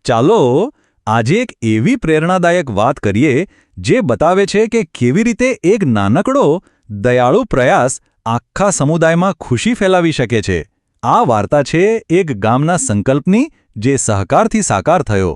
ચાલો આજે એક એવી પ્રેરણાદાયક વાત કરીએ જે બતાવે છે કે કેવી રીતે એક નાનકડો દયાળુ પ્રયાસ આખા સમુદાયમાં ખુશી ફેલાવી શકે છે. આ વાર્તા છે એક ગામના સંકલ્પની જે સહકારથી સાકાર થયો.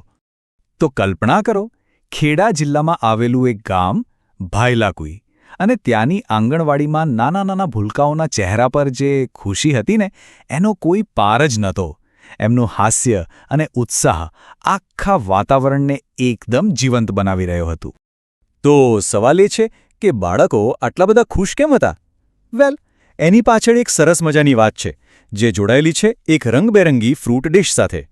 તો કલ્પના કરો, ખેડા જિલ્લામાં આવેલું એક ગામ ભાયલાકુઈ, અને ત્યાંની આંગણવાડીમાં નાના નાના ભૂલકાઓના ચહેરા પર જે ખુશી હતી ને, એનો કોઈ પાર જ નહોતો. એમનું હાસ્ય અને ઉત્સાહ આખા વાતાવરણને એકદમ જીવંત બનાવી રહ્યો હતું. તો સવાલ એ છે કે બાળકો આટલા બધા ખુશ કેમ હતા? વેલ, એની પાછળ એક સરસ મજાની વાત છે જે જોડાયેલી છે એક રંગબેરંગી ફ્રૂટ ડિશ સાથે.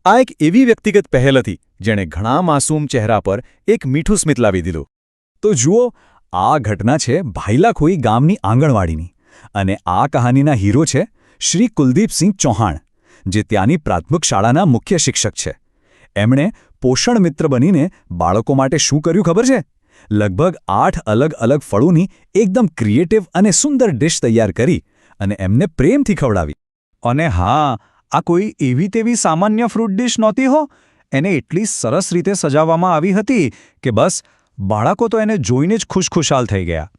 આ એક એવી વ્યક્તિગત પહેલ હતી જેણે ઘણા માસૂમ ચહેરા પર એક મીઠું સ્મિત લાવી દીધું. તો જુઓ, આ ઘટના છે ભાયલાખોઈ ગામની આંગણવાડીની, અને આ કહાનીના હીરો છે શ્રી કુલદીપસિંહ ચૌહાણ, જે ત્યાંની પ્રાથમિક શાળાના મુખ્ય શિક્ષક છે. એમણે પોષણ મિત્ર બનીને બાળકો માટે શું કર્યું ખબર છે? લગભગ 8 અલગ અલગ ફળોની એકદમ ક્રિએટિવ અને સુંદર ડિશ તૈયાર કરી અને એમને પ્રેમથી ખવડાવી. અને હા, આ કોઈ એવી તેવી સામાન્ય ફ્રૂટ ડિશ નહોતી હો. એને એટલી સરસ રીતે સજાવવામાં આવી હતી કે બસ બાળકો તો એને જોઈને જ ખુશખુશાલ થઈ ગયા.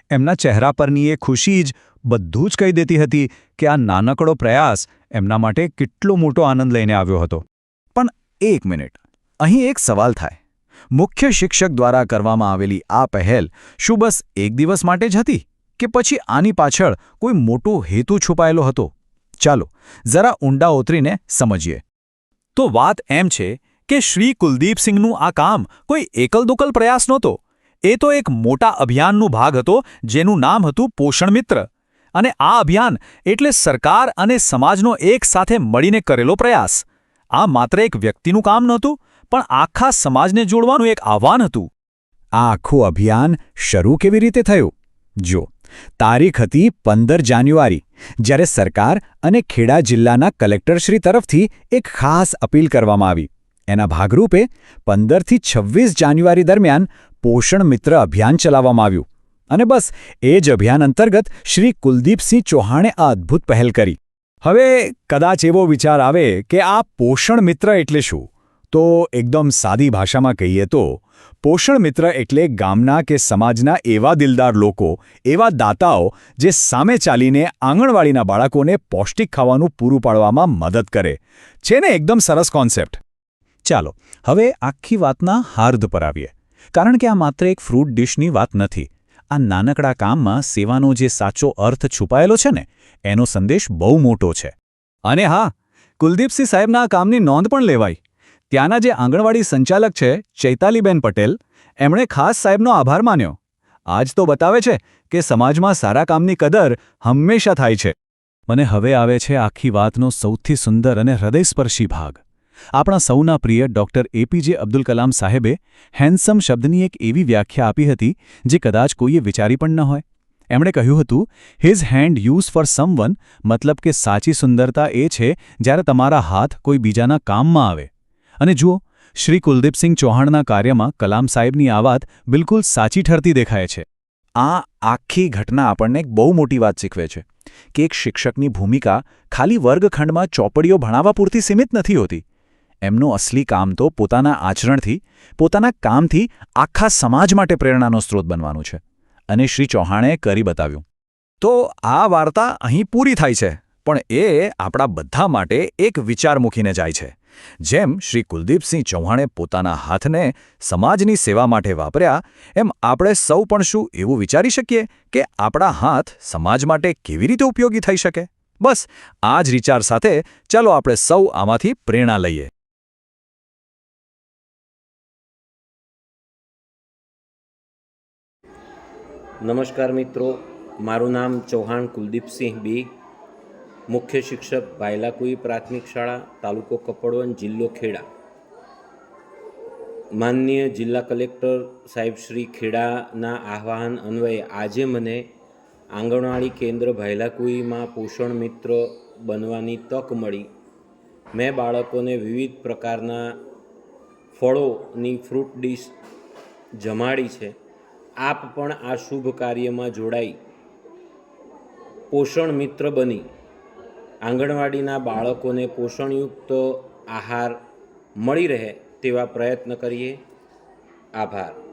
એમના ચહેરા પરની એ ખુશી જ બધું જ કહી દેતી હતી કે આ નાનકડો પ્રયાસ એમના માટે કેટલો મોટો આનંદ લઈને આવ્યો હતો. પણ એક મિનિટ, અહીં એક સવાલ થાય. મુખ્ય શિક્ષક દ્વારા કરવામાં આવેલી આ પહેલ શું બસ એક દિવસ માટે જ હતી કે પછી આની પાછળ કોઈ મોટો હેતુ છુપાયેલો હતો? ચાલો જરા ઊંડા ઉતરીને સમજીએ. તો વાત એમ છે કે શ્રી કુલદીપસિંહનું આ કામ કોઈ એકલ-દુકલ પ્રયાસ નહોતો. એ તો એક મોટા અભિયાનનો ભાગ હતો જેનું નામ હતું પોષણ મિત્ર. અને આ અભિયાન એટલે સરકાર અને સમાજનો એક સાથે મળીને કરેલો પ્રયાસ. આ માત્ર એક વ્યક્તિનું કામ નહોતું, પણ આખા સમાજને જોડવાનું એક આહ્વાન હતું. આ આખું અભિયાન શરૂ કેવી રીતે થયું? જો, તારીખ હતી 15 જાન્યુઆરી, જ્યારે સરકાર અને ખેડા જિલ્લાના કલેક્ટરશ્રી તરફથી એક ખાસ અપીલ કરવામાં આવી. એના ભાગરૂપે 15થી 26 જાન્યુઆરી દરમિયાન પોષણ મિત્ર અભિયાન ચલાવવામાં આવ્યું. અને બસ એ જ અભિયાન અંતર્ગત શ્રી કુલદીપસિંહ ચૌહાણે આ અદ્ભુત પહેલ કરી. હવે કદાચ એવો વિચાર આવે કે આ પોષણ મિત્ર એટલે શું? તો એકદમ સાદી ભાષામાં કહીએ તો પોષણ મિત્ર એટલે ગામના કે સમાજના એવા દિલદાર લોકો, એવા દાતાઓ જે સામે ચાલીને આંગણવાડીના બાળકોને પૌષ્ટિક ખાવાનું પૂરું પાડવામાં મદદ કરે. છે ને એકદમ સરસ કોન્સેપ્ટ. ચાલો હવે આખી વાતના હાર્દ પર આવીએ, કારણ કે આ માત્ર એક ફ્રૂટ ડિશની વાત નથી. આ નાનકડા કામમાં સેવાનો જે સાચો અર્થ છુપાયેલો છે ને, એનો સંદેશ બહુ મોટો છે. અને હા, કુલદીપસિંહ સાહેબના આ કામની નોંધ પણ લેવાય. ત્યાંના જે આંગણવાડી સંચાલક છે ચૈતાલીબેન પટેલ, એમણે ખાસ સાહેબનો આભાર માન્યો. આજ તો બતાવે છે કે સમાજમાં સારા કામની કદર હંમેશા થાય છે. મને હવે આવે છે આખી વાતનો સૌથી સુંદર અને હૃદયસ્પર્શી ભાગ. આપણા સૌના પ્રિય ડૉક્ટર એપીજે અબ્દુલ કલામ સાહેબે હેન્ડસમ શબ્દની એક એવી વ્યાખ્યા આપી હતી જે કદાચ કોઈએ વિચારી પણ ન હોય. એમણે કહ્યું હતું, his hand use for someone, મતલબ કે સાચી સુંદરતા એ છે જ્યારે તમારા હાથ કોઈ બીજાના કામમાં આવે. અને જુઓ, શ્રી કુલદીપસિંહ ચૌહાણના કાર્યમાં કલામ સાહેબની આ વાત બિલકુલ સાચી ઠરતી દેખાય છે. આ આખી ઘટના આપણને એક બહુ મોટી વાત શીખવે છે કે એક શિક્ષકની ભૂમિકા ખાલી વર્ગખંડમાં ચોપડીઓ ભણાવવા પૂરતી સીમિત નથી હોતી. એમનું અસલી કામ તો પોતાના આચરણથી, પોતાના કામથી આખા સમાજ માટે પ્રેરણાનો સ્ત્રોત બનવાનું છે. અને શ્રી ચૌહાણે કરી બતાવ્યું. તો આ વાર્તા અહીં પૂરી થાય છે, પણ એ આપણા બધા માટે એક વિચાર મૂકીને જાય છે. જેમ શ્રી કુલદીપસિંહ ચૌહાણે પોતાના હાથને સમાજની સેવા માટે વાપર્યા, એમ આપણે સૌ પણ શું એવું વિચારી શકીએ કે આપણા હાથ સમાજ માટે કેવી રીતે ઉપયોગી થઈ શકે? બસ આ જ વિચાર સાથે ચાલો આપણે સૌ આમાંથી પ્રેરણા લઈએ. નમસ્કાર મિત્રો, મારું નામ ચૌહાણ કુલદીપસિંહ બી, મુખ્ય શિક્ષક ભાયલાકુઈ પ્રાથમિક શાળા, તાલુકો કપડવંજ, જિલ્લો ખેડા. માનનીય જિલ્લા કલેક્ટર સાહેબ શ્રી ખેડાના આહ્વાન અન્વયે આજે મને આંગણવાડી કેન્દ્ર ભાયલાકુઈમાં પોષણ મિત્ર બનવાની તક મળી. મેં બાળકોને વિવિધ પ્રકારના ફળોની ફ્રૂટ ડીશ જમાડી છે. આપ પણ આ શુભ કાર્યમાં જોડાઈ પોષણ મિત્ર બની આંગણવાડીના બાળકોને પોષણયુક્ત આહાર મળી રહે તેવા પ્રયત્ન કરીએ. આભાર.